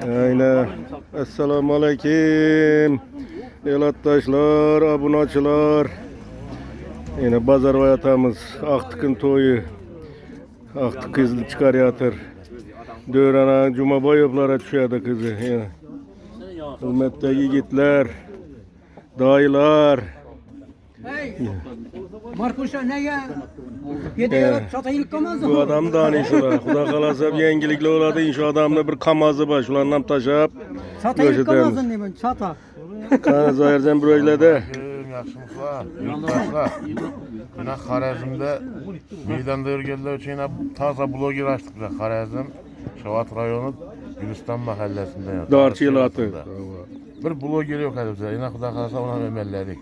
Aynen. Esselamu Aleyküm. Elatdaşlar, abunaçılar. Yine pazar vayatamız. Aktıkın toyu. Aktık kızlı çıkarıyatır. Dörana cuma boyuplara düşüyordu kızı. Yine. Hürmetli yigitler. Dayılar. Markuşa ne ya? Yedi çatayılık kamazı. Bu adam da hani şular. Kuda kalasa bir yengilikli oladı. İnşa adamla bir kamazı var. Şulardan taşıp. Çatayılık kamazın ne ben? Çata. Kanı zahirden böyle de. Yaxşımızlar, yurttaşlar. Yine Xarəzmdə meydanda örgələr üçün yine taza bloger açtık biz Xarəzm, Şavat rayonu Gülistan mahalləsində. Darçılatı. Bir bloger yok elimizde. Yine Xuda qalasa ona öməllədik.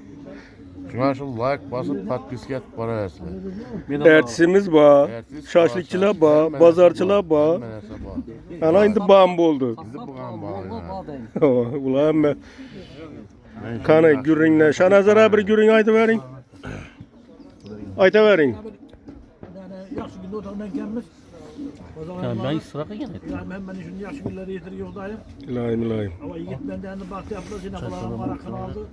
Şuna şu like basıp patpisket para versinler. Ertesimiz var, şaşlıkçılar var, pazarçılar var. Ana indi bam oldu. Bizi buğan bağlı. Ulan ben. Kanı gürünle. Şanazara bir gürün ayda verin. Ayda verin. Yaxşı günde otaqdan gəlmiş. O zaman Ben sırağa geldim. yani ben şimdi yaxşı günleri yetiriyor dayım. İlahi ilahi. Ama yigit benden de baktı yaptılar yine kulağım varakını aldı.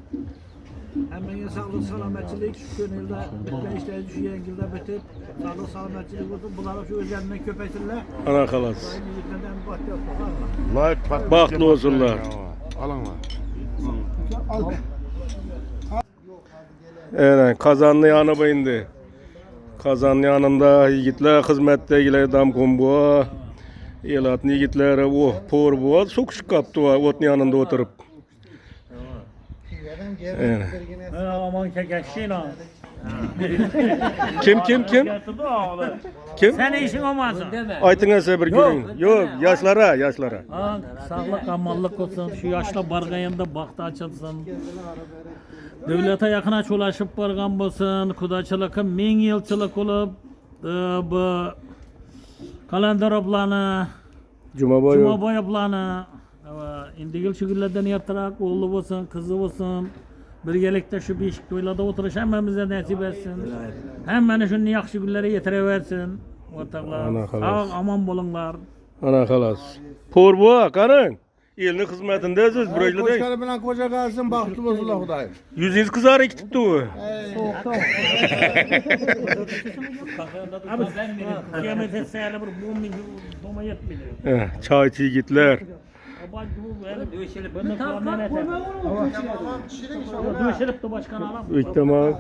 Hemen sağlık selametçilik şu gönülde bitme işleri düşüyor engilde bitir. Sağlık selametçilik olsun. Bunlara şu üzerinden köpesinler. Ana kalas. Dayım yigit benden baktı yaptılar. Like patpisket Bahtlı olsunlar. Alınlar. Evet, kazanlı yanı bayındı. Kazanlı yanında yigitler hizmettegiler dam kumbu. Elatın yigitleri o por bu. Çok şık kaptı o otun yanında oturup. Evet. Aman kekeşin ha. Kim? Kim? Sen işin olmasın. Aytına bir gülün. Yok, yaşlara. Ha, sağlık amallık olsun. Şu yaşlı bargayında baktı açılsın. Devlete yakına çolaşıp bargan bolsun. Kudaçılıkı 1000 yılçılık olup bu kalender ablanı, Cuma Cuma boyu. boy ablanı indigil şükürlerden yaptırak oğlu olsun, kızı olsun. Birgelikte şu beşik toylada oturuş hemmemize nasip etsin. Hemen şunu yaxşı günlere yetireversin. Ortaklar. Ana kalas. Sağ aman bulunlar. Ana kalas. Por bu kanın. Elini hizmetindesiz burayla değil. Koçkarı bilen koca kalsın bahtlı bozula Hudayım. Yüzünüz kızarı iki tuttu o. Abi kıyamet etse bir bu min doma yetmedi. Çayçı yigitler. Baba bu döşelip de başkan alam. İhtimal.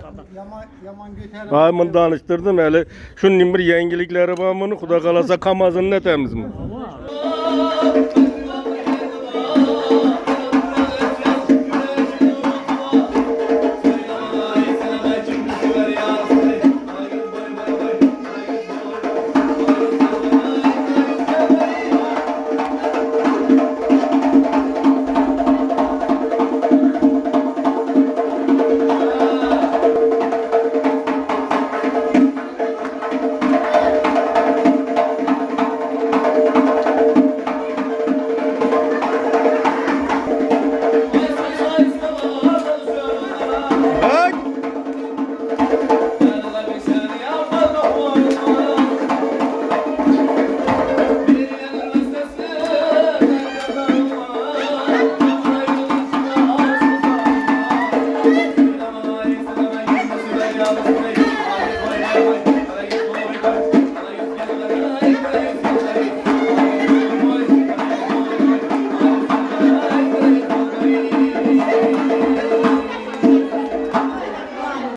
Yaman götürü. Ayımın danıştırdım hele. Şunun bir yengilikleri var bunu. Kuda kalasa kamazın ne temiz mi? Baba.